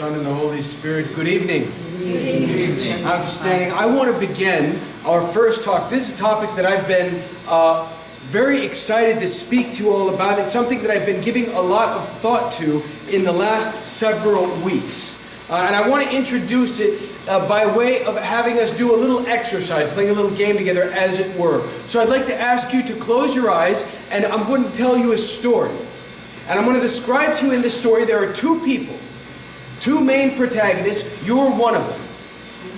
Son, and the Holy Spirit. Good evening. Good evening. Outstanding. I want to begin our first talk. This is a topic that I've been very excited to speak to you all about. It's something that I've been giving a lot of thought to in the last several weeks. And I want to introduce it by way of having us do a little exercise, playing a little game together, as it were. So I'd like to ask you to close your eyes, and I'm going to tell you a story. And I'm going to describe to you in this story, there are two people, two main protagonists. You're one of them.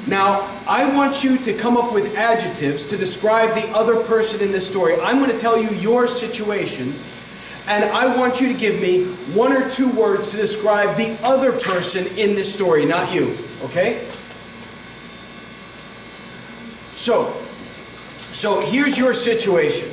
Now, I want you to come up with adjectives to describe the other person in this story. I'm going to tell you your situation, and I want you to give me one or two words to describe the other person in this story, not you. Okay? So here's your situation.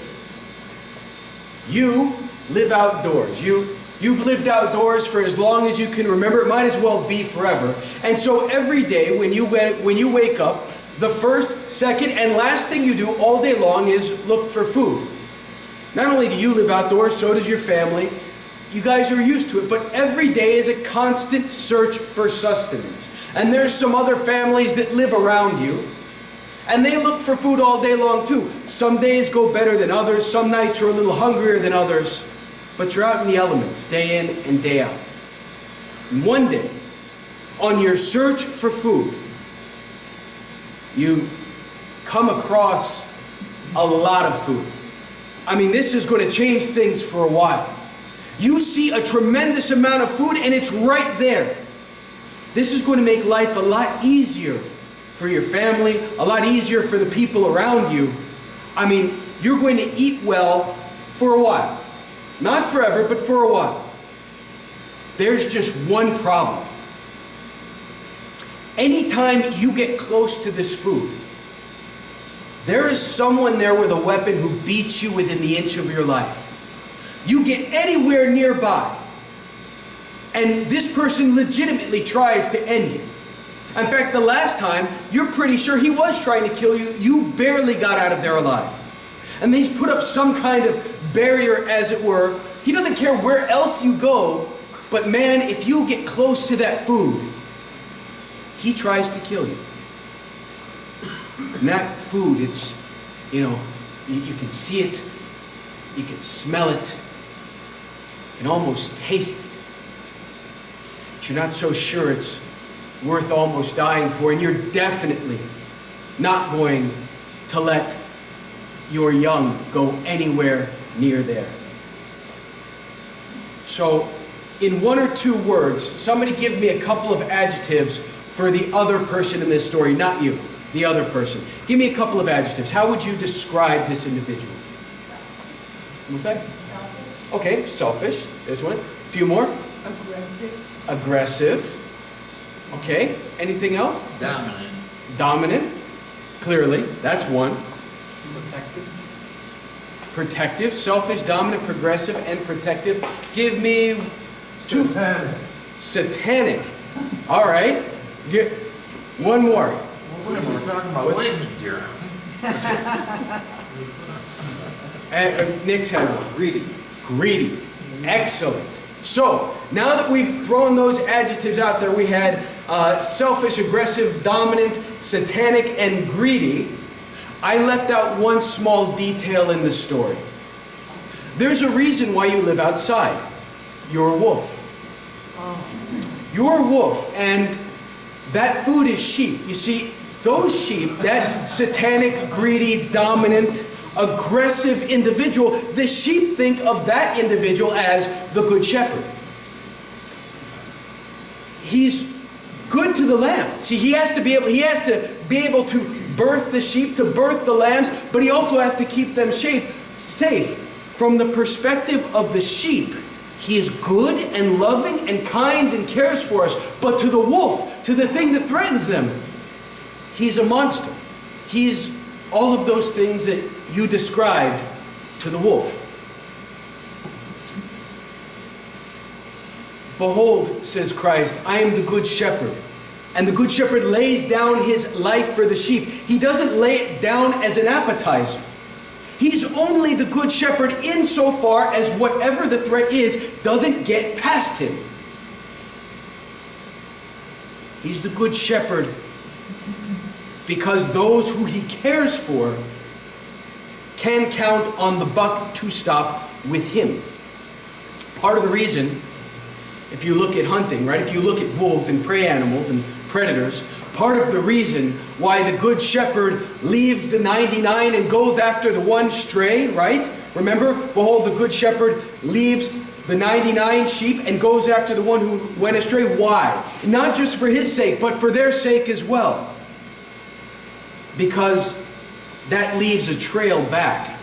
You live outdoors. You've lived outdoors for as long as you can remember. It might as well be forever. And so every day when you wake up, the first, second, and last thing you do all day long is look for food. Not only do you live outdoors, so does your family. You guys are used to it, but every day is a constant search for sustenance. And there's some other families that live around you, and they look for food all day long too. Some days go better than others. Some nights you're a little hungrier than others. But you're out in the elements, day in and day out. And one day, on your search for food, you come across a lot of food. I mean, this is going to change things for a while. You see a tremendous amount of food, and it's right there. This is going to make life a lot easier for your family, a lot easier for the people around you. I mean, you're going to eat well for a while. Not forever, but for a while. There's just one problem. Anytime you get close to this food, there is someone there with a weapon who beats you within the inch of your life. You get anywhere nearby, and this person legitimately tries to end you. In fact, the last time, you're pretty sure he was trying to kill you. You barely got out of there alive. And he's put up some kind of barrier, as it were. He doesn't care where else you go, but man, if you get close to that food, he tries to kill you. And that food, it's, you can see it, you can smell it, you can almost taste it. But you're not so sure it's worth almost dying for, and you're definitely not going to let your young go anywhere near there. So, in one or two words, somebody give me a couple of adjectives for the other person in this story, not you, the other person. Give me a couple of adjectives. How would you describe this individual? What's that? Selfish. Okay, selfish. There's one. A few more. Aggressive. Okay. Anything else? Dominant. Clearly, that's one. Protective, selfish, dominant, progressive, and protective. Give me two. Satanic. All right. One more. We're talking about Wigman's theorem. Nick's had one. Greedy. Excellent. So, now that we've thrown those adjectives out there, we had selfish, aggressive, dominant, satanic, and greedy. I left out one small detail in the story. There's a reason why you live outside. You're a wolf. You're a wolf, and that food is sheep. You see, those sheep, that satanic, greedy, dominant, aggressive individual, the sheep think of that individual as the good shepherd. He's good to the lamb. See, he has to be able to birth the sheep, to birth the lambs, but he also has to keep them safe. From the perspective of the sheep, he is good and loving and kind and cares for us. But to the wolf, to the thing that threatens them, he's a monster. He's all of those things that you described to the wolf. Behold, says Christ, I am the good shepherd. And the good shepherd lays down his life for the sheep. He doesn't lay it down as an appetizer. He's only the good shepherd insofar as whatever the threat is doesn't get past him. He's the good shepherd because those who he cares for can count on the buck to stop with him. Part of the reason, if you look at hunting, right? If you look at wolves and prey animals and predators, part of the reason why the good shepherd leaves the 99 and goes after the one stray, right? Remember, behold, the good shepherd leaves the 99 sheep and goes after the one who went astray. Why? Not just for his sake, but for their sake as well. Because that leaves a trail back.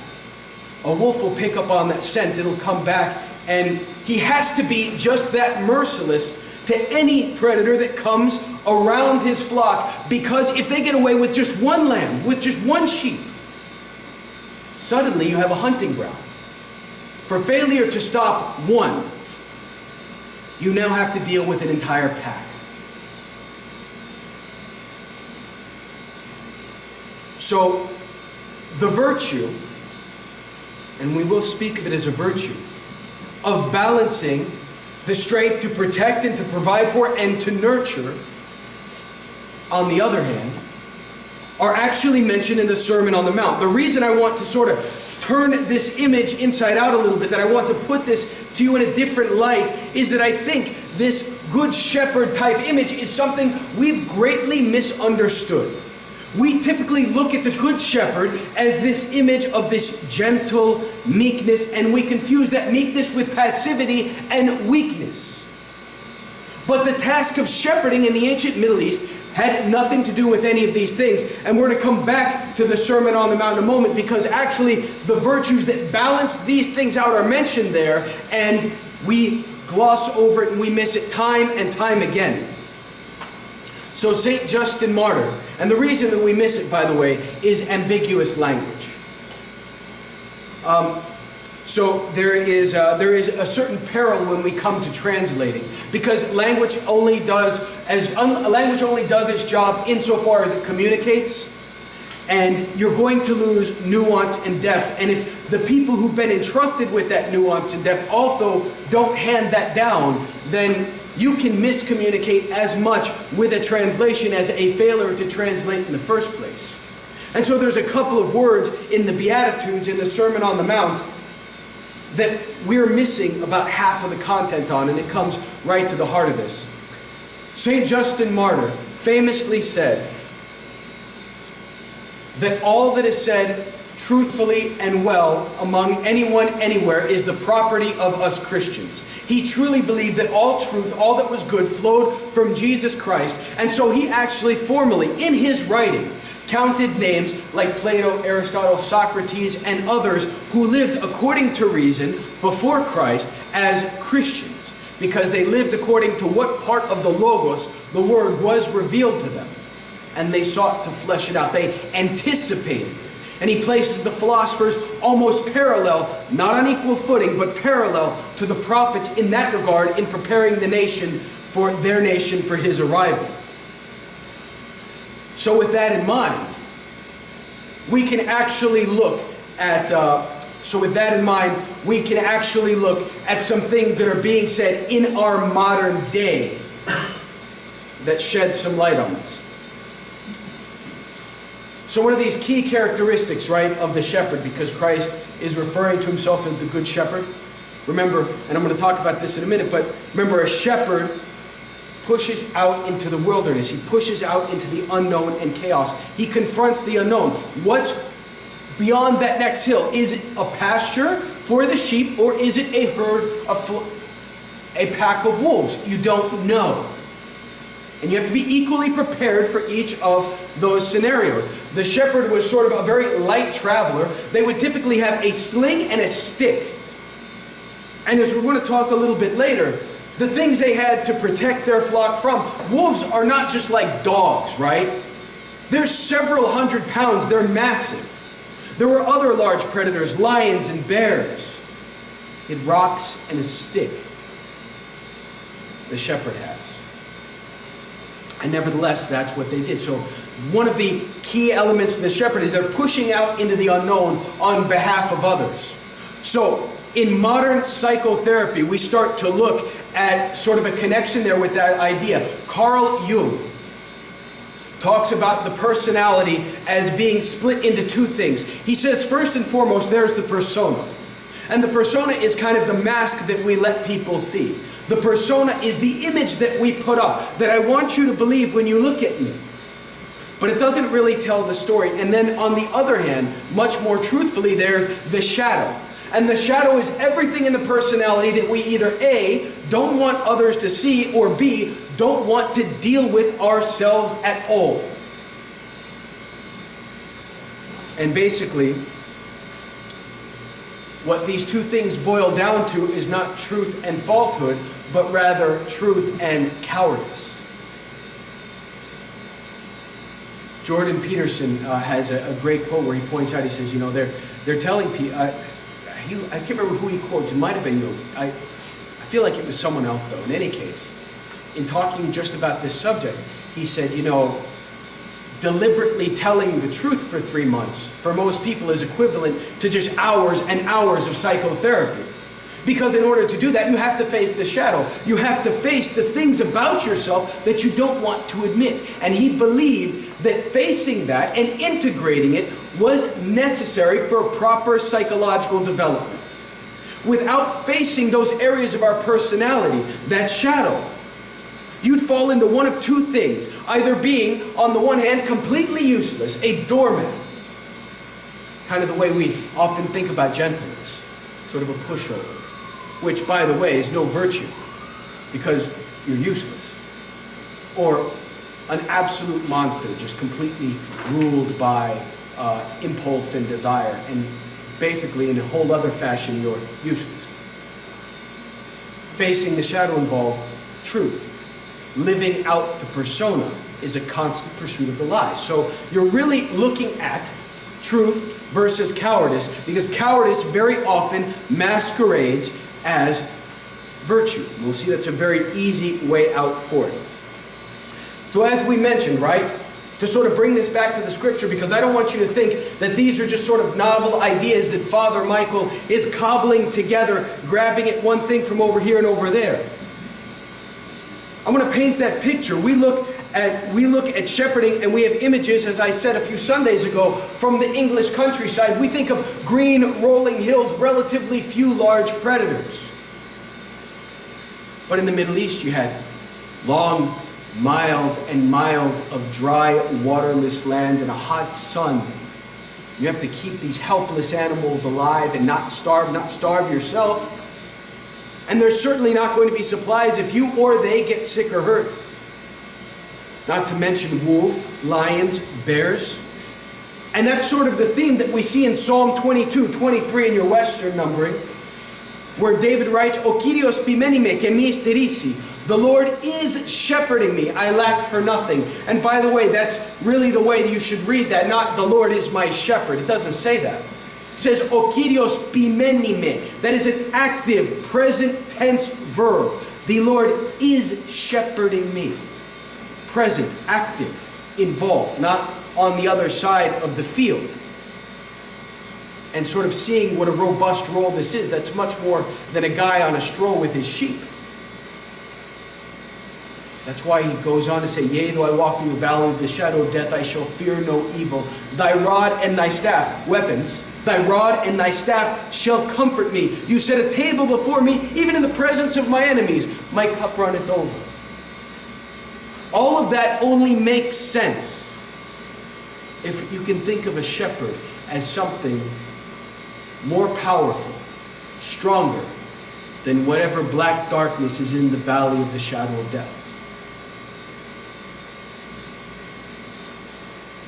A wolf will pick up on that scent, it'll come back, and he has to be just that merciless to any predator that comes around his flock, because if they get away with just one lamb, with just one sheep, suddenly you have a hunting ground. For failure to stop one, you now have to deal with an entire pack. So, the virtue, and we will speak of it as a virtue, of balancing the strength to protect and to provide for and to nurture, on the other hand, are actually mentioned in the Sermon on the Mount. The reason I want to sort of turn this image inside out a little bit, that I want to put this to you in a different light, is that I think this good shepherd type image is something we've greatly misunderstood. We typically look at the good shepherd as this image of this gentle meekness, and we confuse that meekness with passivity and weakness. But the task of shepherding in the ancient Middle East had nothing to do with any of these things. And we're going to come back to the Sermon on the Mount in a moment, because actually the virtues that balance these things out are mentioned there, and we gloss over it and we miss it time and time again. So St. Justin Martyr, and the reason that we miss it, by the way, is ambiguous language. So there is a certain peril when we come to translating, because language only does its job insofar as it communicates, and you're going to lose nuance and depth. And if the people who've been entrusted with that nuance and depth also don't hand that down, then you can miscommunicate as much with a translation as a failure to translate in the first place. And so there's a couple of words in the Beatitudes, in the Sermon on the Mount, that we're missing about half of the content on, and it comes right to the heart of this. St. Justin Martyr famously said that all that is said truthfully and well among anyone anywhere is the property of us Christians. He truly believed that all truth, all that was good, flowed from Jesus Christ, and so he actually formally, in his writing, counted names like Plato, Aristotle, Socrates, and others who lived according to reason before Christ as Christians, because they lived according to what part of the Logos, the Word, was revealed to them. And they sought to flesh it out. They anticipated it. And he places the philosophers almost parallel, not on equal footing, but parallel to the prophets in that regard, in preparing the nation for their nation for his arrival. So with that in mind, we can actually look at some things that are being said in our modern day that shed some light on this. So one of these key characteristics, right, of the shepherd, because Christ is referring to himself as the good shepherd. Remember, and I'm going to talk about this in a minute, but remember, a shepherd pushes out into the wilderness. He pushes out into the unknown and chaos. He confronts the unknown. What's beyond that next hill? Is it a pasture for the sheep, or is it a herd, a pack of wolves? You don't know. And you have to be equally prepared for each of those scenarios. The shepherd was sort of a very light traveler. They would typically have a sling and a stick. And as we're going to talk a little bit later, the things they had to protect their flock from. Wolves are not just like dogs, right? They're several hundred pounds. They're massive. There were other large predators, lions and bears. He had rocks and a stick. The shepherd has. And nevertheless, that's what they did. So one of the key elements of the shepherd is they're pushing out into the unknown on behalf of others. So in modern psychotherapy, we start to look at sort of a connection there with that idea. Carl Jung talks about the personality as being split into two things. He says, first and foremost, there's the persona. And the persona is kind of the mask that we let people see. The persona is the image that we put up, that I want you to believe when you look at me. But it doesn't really tell the story. And then on the other hand, much more truthfully, there's the shadow. And the shadow is everything in the personality that we either A, don't want others to see, or B, don't want to deal with ourselves at all. And basically, what these two things boil down to is not truth and falsehood, but rather truth and cowardice. Jordan Peterson has a great quote where he points out, he says, you know, they're telling people, I can't remember who he quotes, it might have been you. I feel like it was someone else though. In any case, in talking just about this subject, he said, you know, deliberately telling the truth for 3 months for most people is equivalent to just hours and hours of psychotherapy. Because in order to do that, you have to face the shadow. You have to face the things about yourself that you don't want to admit. And he believed that facing that and integrating it was necessary for proper psychological development. Without facing those areas of our personality, that shadow, you'd fall into one of two things. Either being, on the one hand, completely useless, a doormat. Kind of the way we often think about gentleness. Sort of a pushover. Which, by the way, is no virtue. Because you're useless. Or an absolute monster, just completely ruled by impulse and desire. And basically, in a whole other fashion, you're useless. Facing the shadow involves truth. Living out the persona is a constant pursuit of the lie. So you're really looking at truth versus cowardice, because cowardice very often masquerades as virtue. We'll see that's a very easy way out for it. So as we mentioned, right, to sort of bring this back to the scripture, because I don't want you to think that these are just sort of novel ideas that Father Michael is cobbling together, grabbing at one thing from over here and over there. I want to paint that picture. We look at shepherding, and we have images, as I said a few Sundays ago, from the English countryside. We think of green rolling hills, relatively few large predators. But in the Middle East, you had long miles and miles of dry, waterless land and a hot sun. You have to keep these helpless animals alive and not starve yourself. And there's certainly not going to be supplies if you or they get sick or hurt. Not to mention wolves, lions, bears. And that's sort of the theme that we see in Psalm 22, 23 in your Western numbering, where David writes, O Kyrios pimenime ke mi sterisi. The Lord is shepherding me, I lack for nothing. And by the way, that's really the way that you should read that, not the Lord is my shepherd. It doesn't say that. It says, O Kyrios pimenime. That is an active, present tense verb. The Lord is shepherding me. Present, active, involved, not on the other side of the field. And sort of seeing what a robust role this is. That's much more than a guy on a stroll with his sheep. That's why he goes on to say, Yea, though I walk through the valley of the shadow of death, I shall fear no evil. Thy rod and thy staff, weapons, thy rod and thy staff shall comfort me. You set a table before me, even in the presence of my enemies. My cup runneth over. All of that only makes sense if you can think of a shepherd as something more powerful, stronger than whatever black darkness is in the valley of the shadow of death.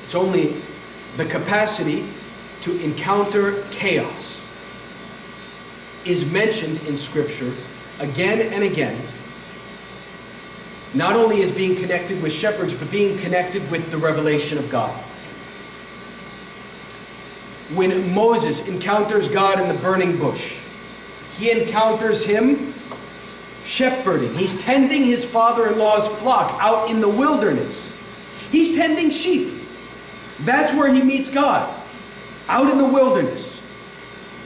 It's only the capacity to encounter chaos is mentioned in Scripture again and again, not only as being connected with shepherds, but being connected with the revelation of God. When Moses encounters God in the burning bush, he encounters him shepherding. He's tending his father-in-law's flock out in the wilderness. He's tending sheep. That's where he meets God. Out in the wilderness.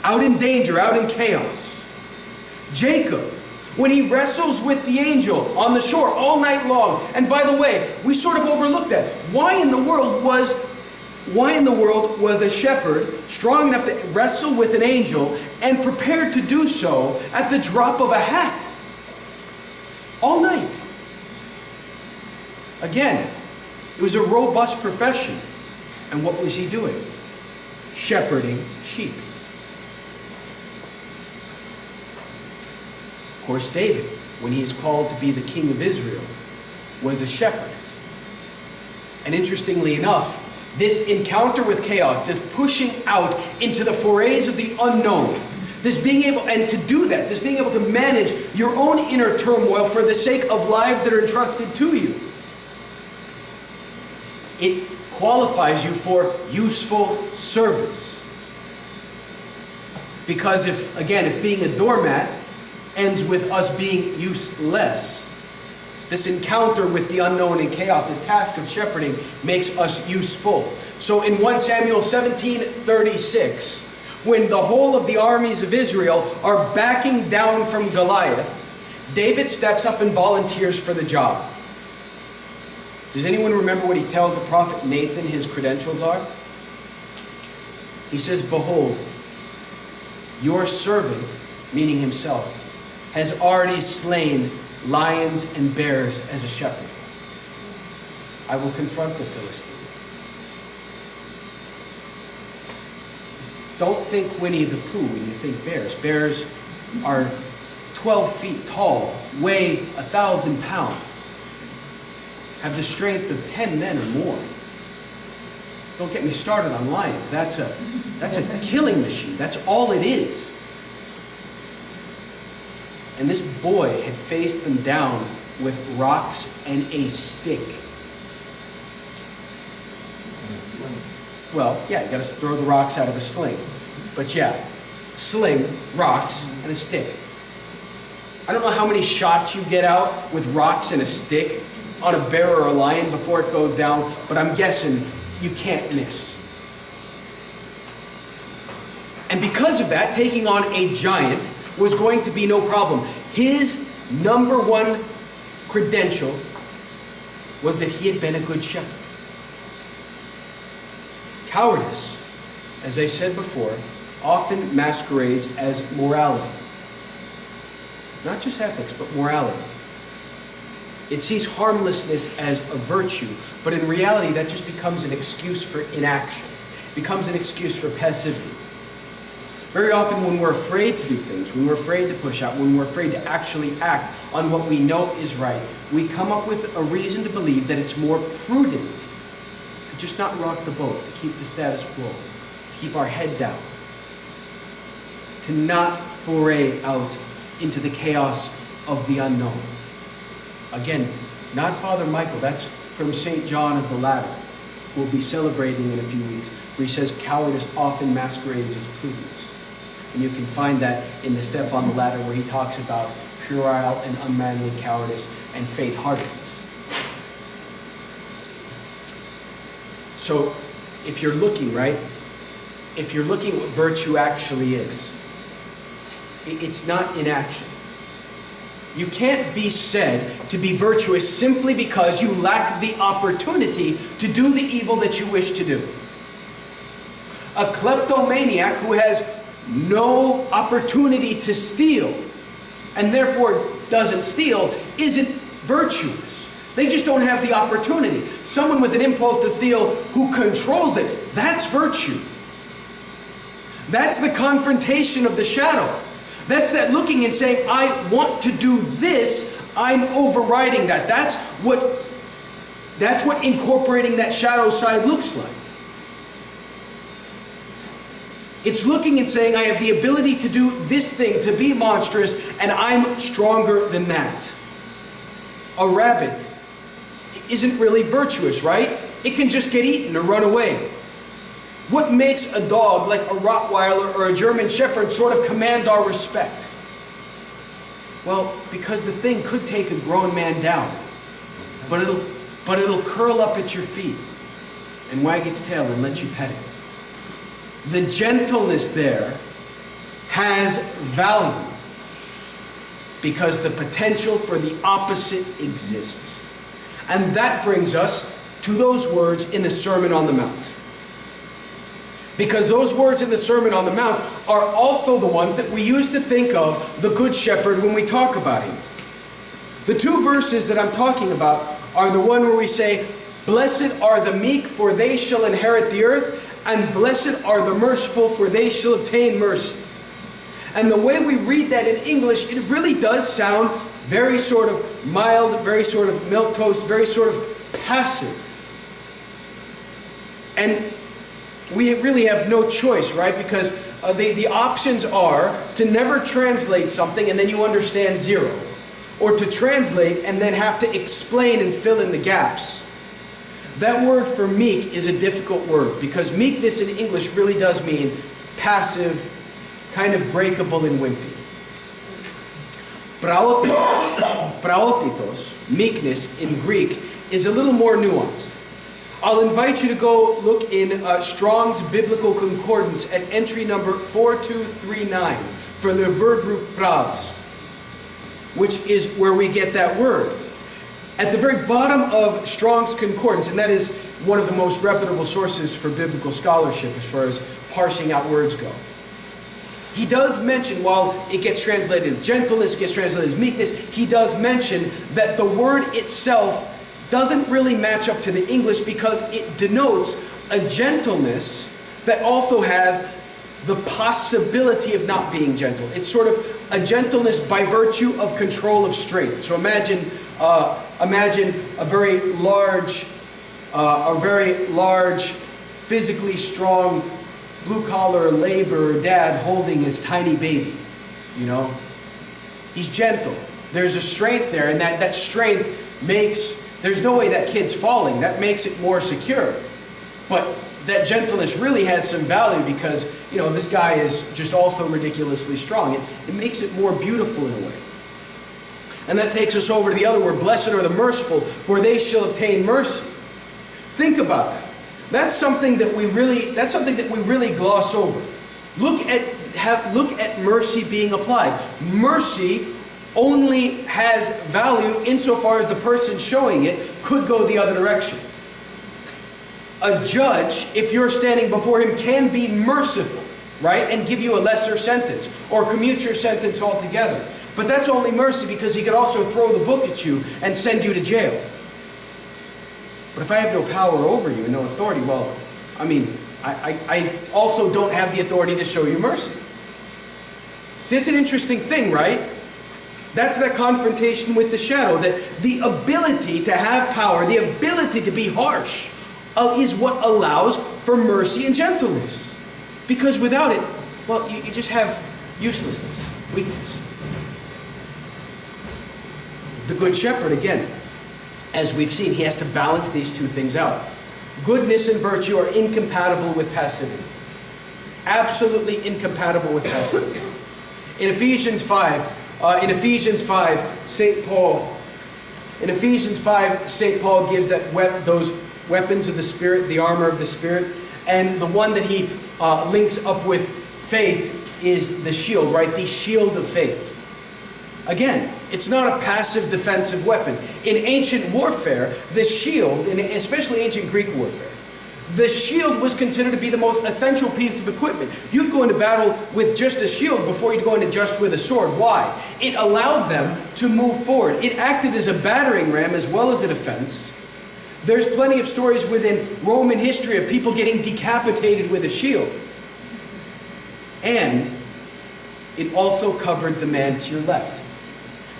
Out in danger, out in chaos. Jacob, When he wrestles with the angel on the shore all night long. And by the way, we sort of overlooked that. Why in the world was a shepherd strong enough to wrestle with an angel and prepared to do so at the drop of a hat? All night. Again, it was a robust profession. And what was he doing? Shepherding sheep. Of course, David, when he is called to be the king of Israel, was a shepherd. And interestingly enough, this encounter with chaos, this pushing out into the forays of the unknown, this being able, and to do that, this being able to manage your own inner turmoil for the sake of lives that are entrusted to you, it qualifies you for useful service. Because if being a doormat ends with us being useless, this encounter with the unknown and chaos, this task of shepherding, makes us useful. So in 1 Samuel 17:36, when the whole of the armies of Israel are backing down from Goliath, David steps up and volunteers for the job. Does anyone remember what he tells the prophet Nathan his credentials are? He says, "Behold, your servant," meaning himself, "has already slain lions and bears as a shepherd. I will confront the Philistine." Don't think Winnie the Pooh when you think bears. Bears are 12 feet tall, weigh 1,000 pounds, have the strength of 10 men or more. Don't get me started on lions. That's a killing machine. That's all it is. And this boy had faced them down with rocks and a stick. And a sling. Well, yeah, you got to throw the rocks out of a sling. But yeah, sling, rocks, and a stick. I don't know how many shots you get out with rocks and a stick on a bear or a lion before it goes down, but I'm guessing you can't miss. And because of that, taking on a giant was going to be no problem. His number one credential was that he had been a good shepherd. Cowardice, as I said before, often masquerades as morality. Not just ethics, but morality. It sees harmlessness as a virtue, but in reality that just becomes an excuse for inaction, becomes an excuse for passivity. Very often when we're afraid to do things, when we're afraid to push out, when we're afraid to actually act on what we know is right, we come up with a reason to believe that it's more prudent to just not rock the boat, to keep the status quo, to keep our head down, to not foray out into the chaos of the unknown. Again, not Father Michael, that's from St. John of the Ladder, who we'll be celebrating in a few weeks, where he says cowardice often masquerades as prudence. And you can find that in the Step on the Ladder where he talks about puerile and unmanly cowardice and faint-heartedness. So if you're looking, right, if you're looking at what virtue actually is, it's not inaction. You can't be said to be virtuous simply because you lack the opportunity to do the evil that you wish to do. A kleptomaniac who has no opportunity to steal and therefore doesn't steal isn't virtuous. They just don't have the opportunity. Someone with an impulse to steal who controls it, that's virtue. That's the confrontation of the shadow. That's that looking and saying, I want to do this, I'm overriding that. That's what incorporating that shadow side looks like. It's looking and saying, I have the ability to do this thing, to be monstrous, and I'm stronger than that. A rabbit isn't really virtuous, right? It can just get eaten or run away. What makes a dog like a Rottweiler or a German Shepherd sort of command our respect? Well, because the thing could take a grown man down, but it'll curl up at your feet and wag its tail and let you pet it. The gentleness there has value because the potential for the opposite exists. And that brings us to those words in the Sermon on the Mount. Because those words in the Sermon on the Mount are also the ones that we use to think of the Good Shepherd when we talk about him. The two verses that I'm talking about are the one where we say, "Blessed are the meek, for they shall inherit the earth, and blessed are the merciful, for they shall obtain mercy." And the way we read that in English, it really does sound very sort of mild, very sort of milquetoast, very sort of passive. And we really have no choice, right? Because the options are to never translate something and then you understand zero. Or to translate and then have to explain and fill in the gaps. That word for meek is a difficult word because meekness in English really does mean passive, kind of breakable and wimpy. Praotitos, meekness in Greek, is a little more nuanced. I'll invite you to go look in Strong's Biblical Concordance at entry number 4239 for the word root pravs, which is where we get that word. At the very bottom of Strong's Concordance, and that is one of the most reputable sources for biblical scholarship as far as parsing out words go. He does mention, while it gets translated as gentleness, it gets translated as meekness, he does mention that the word itself doesn't really match up to the English because it denotes a gentleness that also has the possibility of not being gentle. It's sort of a gentleness by virtue of control of strength. So imagine a very large, physically strong, blue-collar laborer dad holding his tiny baby. You know, he's gentle. There's a strength there, and that strength makes. There's no way that kid's falling. That makes it more secure. But that gentleness really has some value because, you know, this guy is just also ridiculously strong. It makes it more beautiful in a way. And that takes us over to the other word, blessed are the merciful, for they shall obtain mercy. Think about that. That's something that we really gloss over. Look at mercy being applied. Mercy only has value insofar as the person showing it could go the other direction. A judge, if you're standing before him, can be merciful, right? And give you a lesser sentence or commute your sentence altogether. But that's only mercy because he could also throw the book at you and send you to jail. But if I have no power over you and no authority, well, I mean, I also don't have the authority to show you mercy. See, it's an interesting thing, right? That's that confrontation with the shadow, that the ability to have power, the ability to be harsh, is what allows for mercy and gentleness. Because without it, well, you just have uselessness, weakness. The Good Shepherd, again, as we've seen, he has to balance these two things out. Goodness and virtue are incompatible with passivity. Absolutely incompatible with passivity. In Ephesians 5, St. Paul gives those weapons of the Spirit, the armor of the Spirit, and the one that he links up with faith is the shield, right? The shield of faith. Again, it's not a passive defensive weapon. In ancient warfare, the shield, and especially ancient Greek warfare, the shield was considered to be the most essential piece of equipment. You'd go into battle with just a shield before you'd go into just with a sword. Why? It allowed them to move forward. It acted as a battering ram as well as a defense. There's plenty of stories within Roman history of people getting decapitated with a shield. And it also covered the man to your left.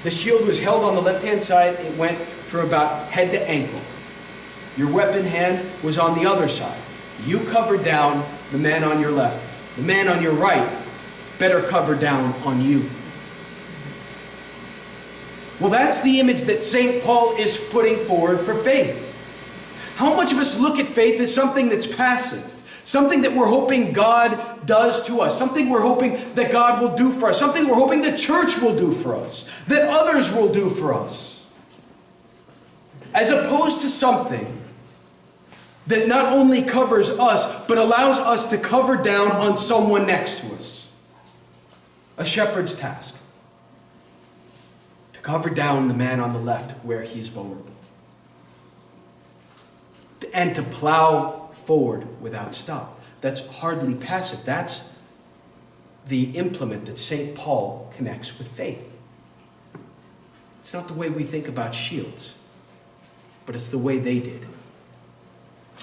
The shield was held on the left-hand side. It went from about head to ankle. Your weapon hand was on the other side. You covered down the man on your left. The man on your right better cover down on you. Well, that's the image that St. Paul is putting forward for faith. How much of us look at faith as something that's passive? Something that we're hoping God does to us. Something we're hoping that God will do for us. Something we're hoping the church will do for us. That others will do for us. As opposed to something that not only covers us, but allows us to cover down on someone next to us. A shepherd's task. cover down the man on the left where he's vulnerable, and to plow forward without stop. That's hardly passive. That's the implement that St. Paul connects with faith. It's not the way we think about shields, but it's the way they did.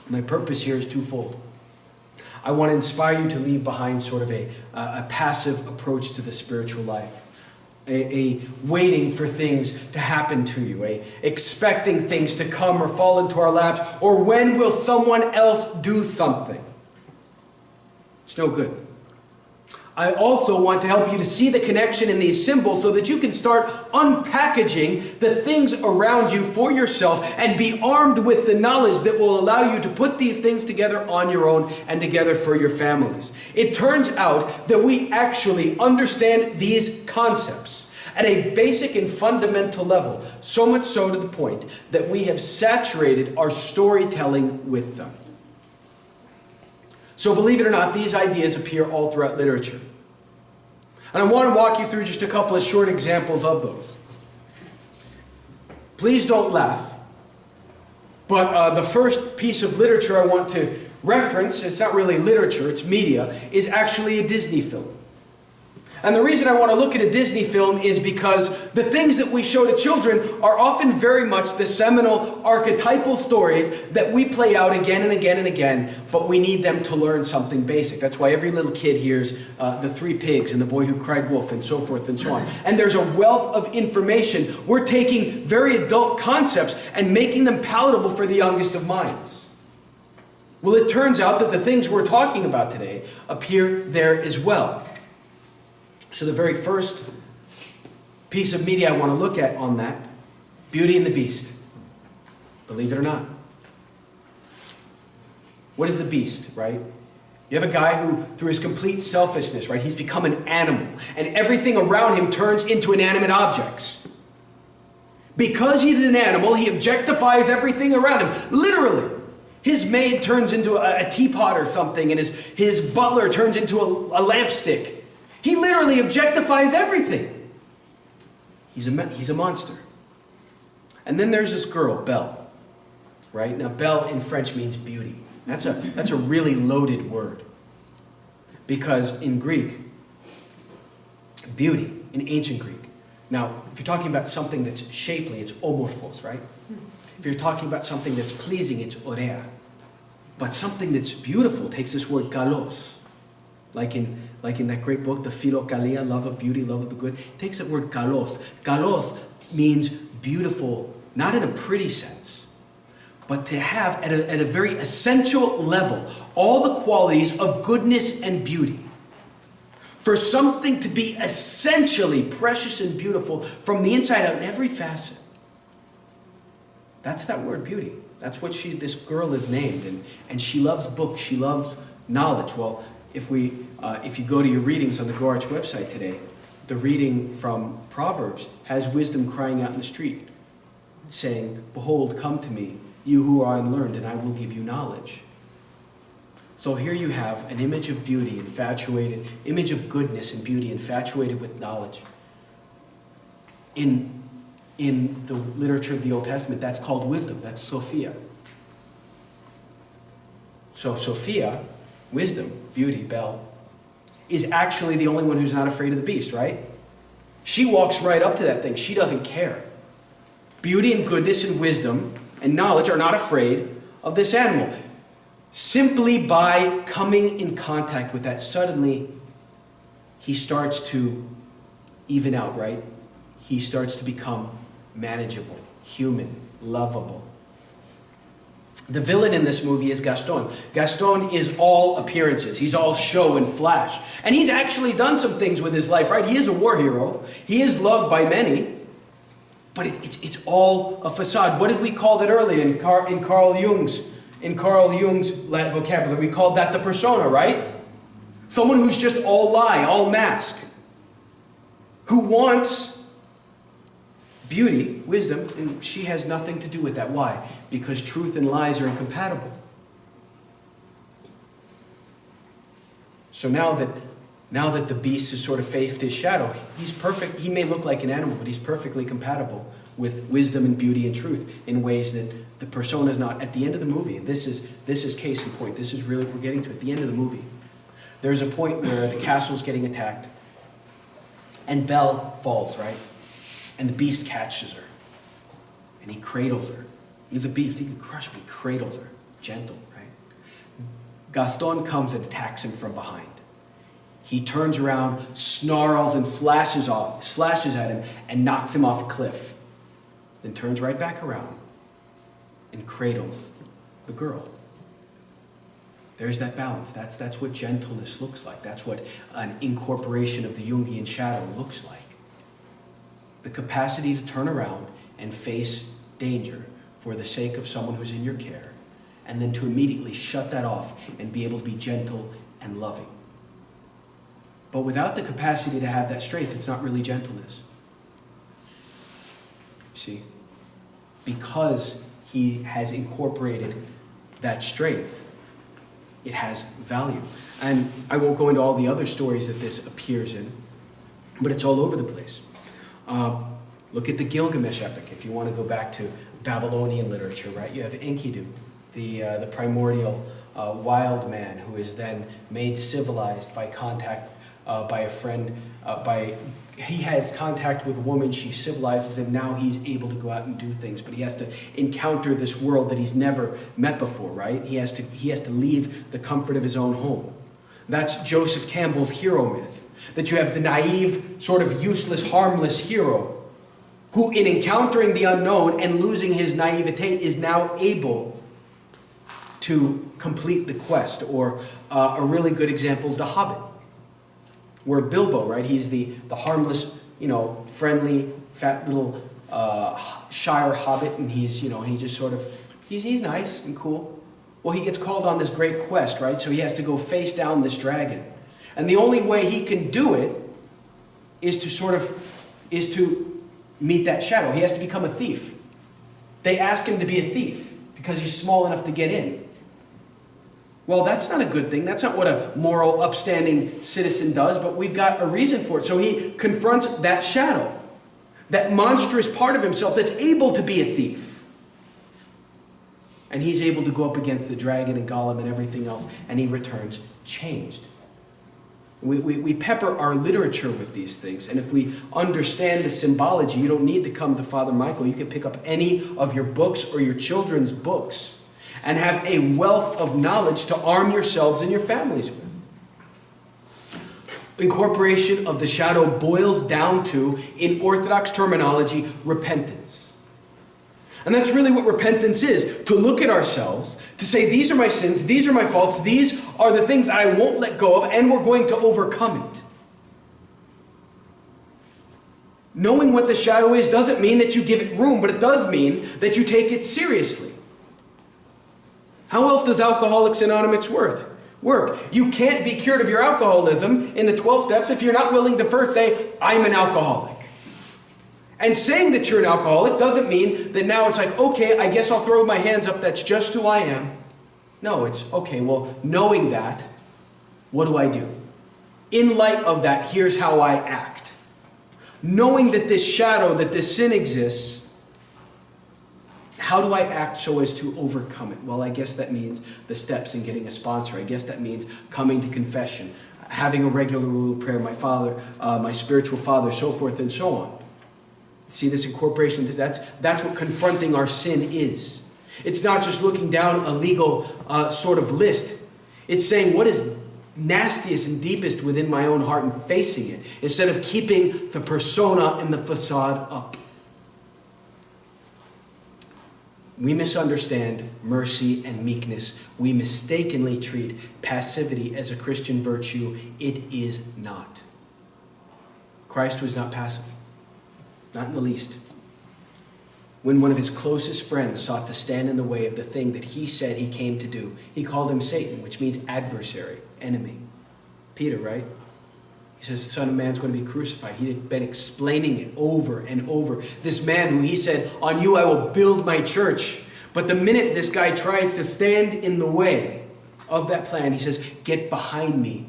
My purpose here is twofold. I want to inspire you to leave behind sort of a passive approach to the spiritual life, a waiting for things to happen to you, a expecting things to come or fall into our laps, or when will someone else do something? It's no good. I also want to help you to see the connection in these symbols so that you can start unpackaging the things around you for yourself and be armed with the knowledge that will allow you to put these things together on your own and together for your families. It turns out that we actually understand these concepts at a basic and fundamental level, so much so to the point that we have saturated our storytelling with them. So believe it or not, these ideas appear all throughout literature. And I want to walk you through just a couple of short examples of those. Please don't laugh. But the first piece of literature I want to reference, it's not really literature, it's media, is actually a Disney film. And the reason I want to look at a Disney film is because the things that we show to children are often very much the seminal archetypal stories that we play out again and again and again, but we need them to learn something basic. That's why every little kid hears The Three Pigs and The Boy Who Cried Wolf and so forth and so on. And there's a wealth of information. We're taking very adult concepts and making them palatable for the youngest of minds. Well, it turns out that the things we're talking about today appear there as well. So the very first piece of media I want to look at on that, Beauty and the Beast. Believe it or not. What is the beast, right? You have a guy who, through his complete selfishness, right, he's become an animal, and everything around him turns into inanimate objects. Because he's an animal, he objectifies everything around him, literally. His maid turns into a teapot or something, and his butler turns into a lampstick. He literally objectifies everything. He's a monster. And then there's this girl, Belle. Right? Now, Belle in French means beauty. That's a really loaded word. Because in Greek, beauty, in ancient Greek. Now, if you're talking about something that's shapely, it's omorphos, right? If you're talking about something that's pleasing, it's ωραία. But something that's beautiful takes this word kalos. Like in that great book, the Philokalia, Love of Beauty, Love of the Good. It takes that word kalos. Kalos means beautiful, not in a pretty sense, but to have at a very essential level all the qualities of goodness and beauty. For something to be essentially precious and beautiful from the inside out in every facet. That's that word beauty. That's what this girl is named. And she loves books. She loves knowledge. Well, if you go to your readings on the Go Arch website today, the reading from Proverbs has wisdom crying out in the street, saying, "Behold, come to me, you who are unlearned, and I will give you knowledge." So here you have an image of beauty infatuated, image of goodness and beauty infatuated with knowledge. In the literature of the Old Testament, that's called wisdom. That's Sophia. So Sophia, wisdom, beauty, Belle, is actually the only one who's not afraid of the beast, right? She walks right up to that thing. She doesn't care. Beauty and goodness and wisdom and knowledge are not afraid of this animal. Simply by coming in contact with that, suddenly he starts to even out, right? He starts to become manageable, human, lovable. The villain in this movie is Gaston. Gaston is all appearances. He's all show and flash. And he's actually done some things with his life, right? He is a war hero. He is loved by many. But it's all a facade. What did we call that earlier in Carl Jung's vocabulary? We called that the persona, right? Someone who's just all lie, all mask. Who wants beauty, wisdom, and she has nothing to do with that. Why? Because truth and lies are incompatible. So now that Now that the beast has sort of faced his shadow, he's perfect. He may look like an animal, but he's perfectly compatible with wisdom and beauty and truth in ways that the persona is not. At the end of the movie, this is case in point. This is really what we're getting to. At the end of the movie, there's a point where the castle's getting attacked, and Belle falls, right? And the beast catches her, and he cradles her. He's a beast. He can crush her, but he cradles her. Gentle, right? Gaston comes and attacks him from behind. He turns around, snarls, and slashes at him, and knocks him off a cliff. Then turns right back around and cradles the girl. There's that balance. That's what gentleness looks like. That's what an incorporation of the Jungian shadow looks like. The capacity to turn around and face danger for the sake of someone who's in your care, and then to immediately shut that off and be able to be gentle and loving. But without the capacity to have that strength, it's not really gentleness. See? Because he has incorporated that strength, it has value. And I won't go into all the other stories that this appears in, but it's all over the place. Look at the Gilgamesh epic, if you want to go back to Babylonian literature, right? You have Enkidu, the primordial wild man who is then made civilized by contact by a friend, he has contact with a woman, she civilizes him, now he's able to go out and do things, but he has to encounter this world that he's never met before, right? He has to leave the comfort of his own home. That's Joseph Campbell's hero myth, that you have the naive, sort of useless, harmless hero who, in encountering the unknown and losing his naivete, is now able to complete the quest. Or a really good example is The Hobbit, where Bilbo, right, he's the harmless, friendly, fat little Shire hobbit, and he's just sort of, he's nice and cool. Well, he gets called on this great quest, right? So he has to go face down this dragon. And the only way he can do it is to meet that shadow. He has to become a thief. They ask him to be a thief because he's small enough to get in. Well, that's not a good thing. That's not what a moral, upstanding citizen does, but we've got a reason for it. So he confronts that shadow, that monstrous part of himself that's able to be a thief. And he's able to go up against the dragon and Gollum and everything else, and he returns changed. We pepper our literature with these things, and if we understand the symbology, you don't need to come to Father Michael. You can pick up any of your books or your children's books and have a wealth of knowledge to arm yourselves and your families with. Incorporation of the shadow boils down to, in Orthodox terminology, repentance. And that's really what repentance is, to look at ourselves, to say, these are my sins, these are my faults, these are the things that I won't let go of, and we're going to overcome it. Knowing what the shadow is doesn't mean that you give it room, but it does mean that you take it seriously. How else does Alcoholics Anonymous work? You can't be cured of your alcoholism in the 12 steps if you're not willing to first say, I'm an alcoholic. And saying that you're an alcoholic doesn't mean that now it's like, okay, I guess I'll throw my hands up, that's just who I am. No, it's, okay, well, knowing that, what do I do? In light of that, here's how I act. Knowing that this shadow, that this sin exists, how do I act so as to overcome it? Well, I guess that means the steps in getting a sponsor. I guess that means coming to confession, having a regular rule of prayer, my father, my spiritual father, so forth and so on. See, this incorporation, that's what confronting our sin is. It's not just looking down a legal sort of list. It's saying what is nastiest and deepest within my own heart and facing it, instead of keeping the persona and the facade up. We misunderstand mercy and meekness. We mistakenly treat passivity as a Christian virtue. It is not. Christ was not passive. Not in the least. When one of his closest friends sought to stand in the way of the thing that he said he came to do, he called him Satan, which means adversary, enemy. Peter, right? He says the Son of Man's going to be crucified. He had been explaining it over and over. This man who he said, on you I will build my church. But the minute this guy tries to stand in the way of that plan, he says, get behind me,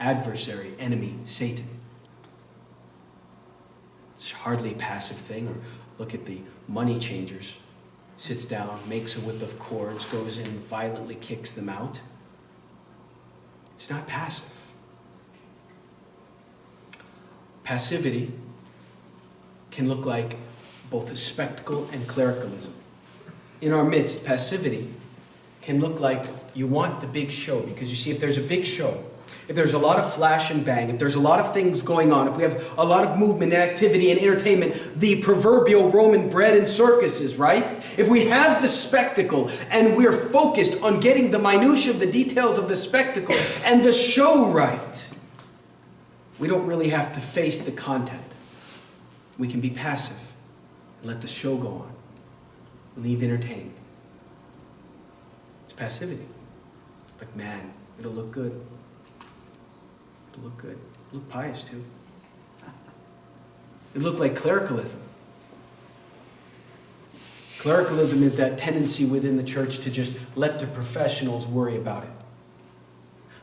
adversary, enemy, Satan. It's hardly a passive thing. Or look at the money changers. Sits down, makes a whip of cords, goes in, violently kicks them out. It's not passive. Passivity can look like both a spectacle and clericalism. In our midst, passivity can look like you want the big show, because you see, if there's a big show, if there's a lot of flash and bang, if there's a lot of things going on, if we have a lot of movement and activity and entertainment, the proverbial Roman bread and circuses, right? If we have the spectacle and we're focused on getting the minutiae of the details of the spectacle and the show right, we don't really have to face the content. We can be passive and let the show go on. Leave entertained. It's passivity. But man, it'll look good. It'll look good. It'll look pious too. It looked like clericalism. Clericalism is that tendency within the church to just let the professionals worry about it.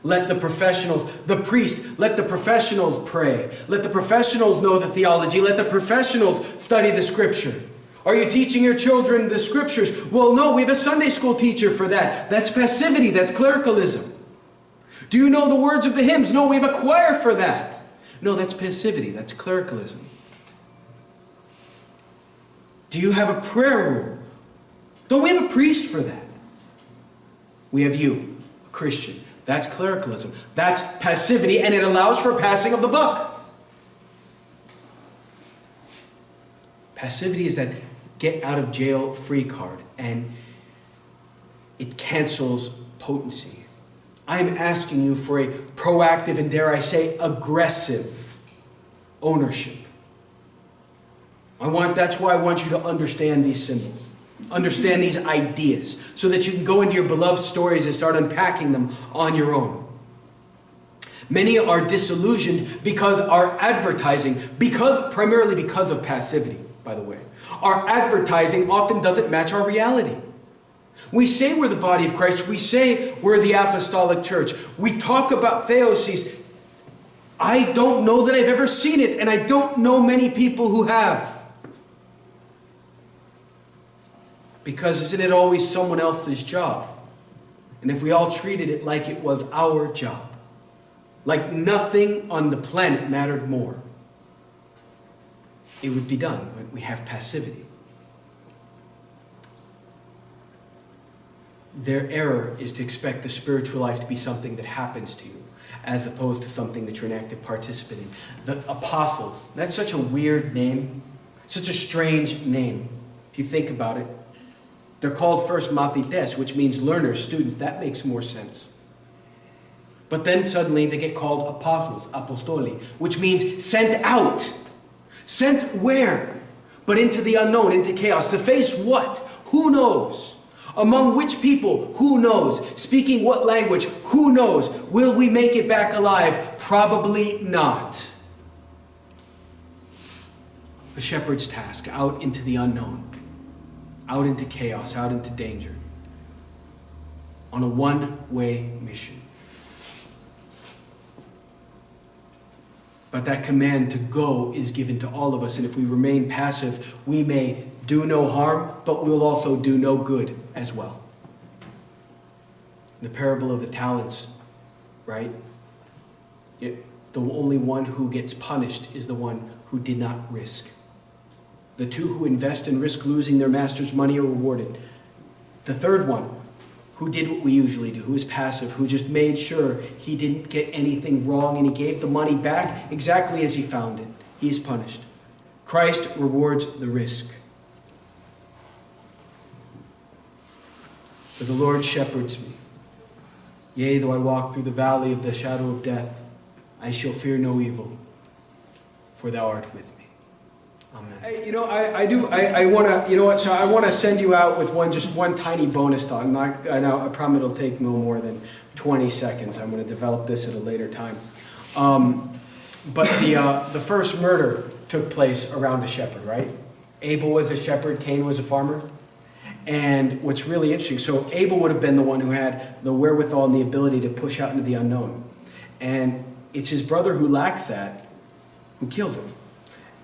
Let the professionals, the priest, let the professionals pray. Let the professionals know the theology. Let the professionals study the scripture. Are you teaching your children the scriptures? Well, no, we have a Sunday school teacher for that. That's passivity. That's clericalism. Do you know the words of the hymns? No, we have a choir for that. No, that's passivity. That's clericalism. Do you have a prayer rule? Don't we have a priest for that? We have you, a Christian. That's clericalism. That's passivity, and it allows for passing of the buck. Passivity is that get out of jail free card, and it cancels potency. I am asking you for a proactive and, dare I say, aggressive ownership. That's why I want you to understand these symbols. Understand these ideas so that you can go into your beloved stories and start unpacking them on your own. Many are disillusioned because our advertising, primarily because of passivity, by the way, our advertising often doesn't match our reality. We say we're the body of Christ. We say we're the apostolic church. We talk about theosis. I don't know that I've ever seen it, and I don't know many people who have. Because isn't it always someone else's job? And if we all treated it like it was our job, like nothing on the planet mattered more, it would be done when we have passivity. Their error is to expect the spiritual life to be something that happens to you, as opposed to something that you're an active participant in. The apostles, that's such a weird name, such a strange name, if you think about it. They're called first Mathites, which means learners, students. That makes more sense. But then suddenly they get called apostles, apostoli, which means sent out. Sent where? But into the unknown, into chaos. To face what? Who knows? Among which people? Who knows? Speaking what language? Who knows? Will we make it back alive? Probably not. A shepherd's task, out into the unknown. Out into chaos, out into danger. On a one-way mission. But that command to go is given to all of us. And if we remain passive, we may do no harm, but we'll also do no good as well. The parable of the talents, right? The only one who gets punished is the one who did not risk. The two who invest and risk losing their master's money are rewarded. The third one, who did what we usually do, who is passive, who just made sure he didn't get anything wrong and he gave the money back exactly as he found it, he is punished. Christ rewards the risk. For the Lord shepherds me. Yea, though I walk through the valley of the shadow of death, I shall fear no evil, for thou art with me. Amen. I want to send you out with one tiny bonus thought. I promise it'll take no more than 20 seconds. I'm going to develop this at a later time. But the first murder took place around a shepherd, right? Abel was a shepherd, Cain was a farmer. And what's really interesting, so Abel would have been the one who had the wherewithal and the ability to push out into the unknown. And it's his brother who lacks that who kills him.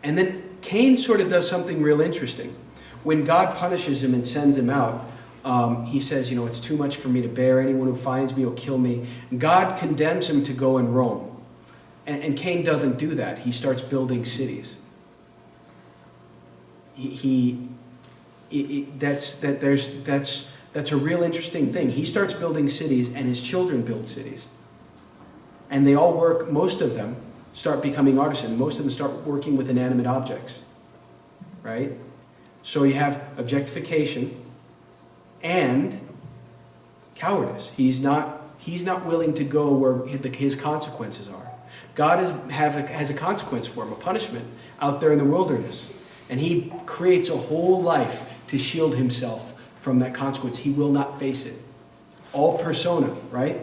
And then Cain sort of does something real interesting. When God punishes him and sends him out, he says, it's too much for me to bear. Anyone who finds me will kill me. God condemns him to go and roam. And Cain doesn't do that. He starts building cities. That's a real interesting thing. He starts building cities, and his children build cities. And they all work, most of them start becoming artisans. Most of them start working with inanimate objects. Right? So you have objectification and cowardice. He's not willing to go where his consequences are. God has a consequence for him, a punishment out there in the wilderness. And he creates a whole life to shield himself from that consequence. He will not face it. All persona, right?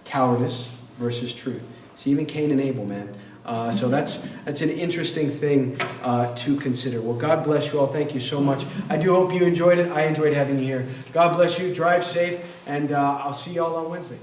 Cowardice versus truth. See, even Cain and Abel, man. So that's an interesting thing to consider. Well, God bless you all. Thank you so much. I do hope you enjoyed it. I enjoyed having you here. God bless you. Drive safe, and I'll see you all on Wednesday.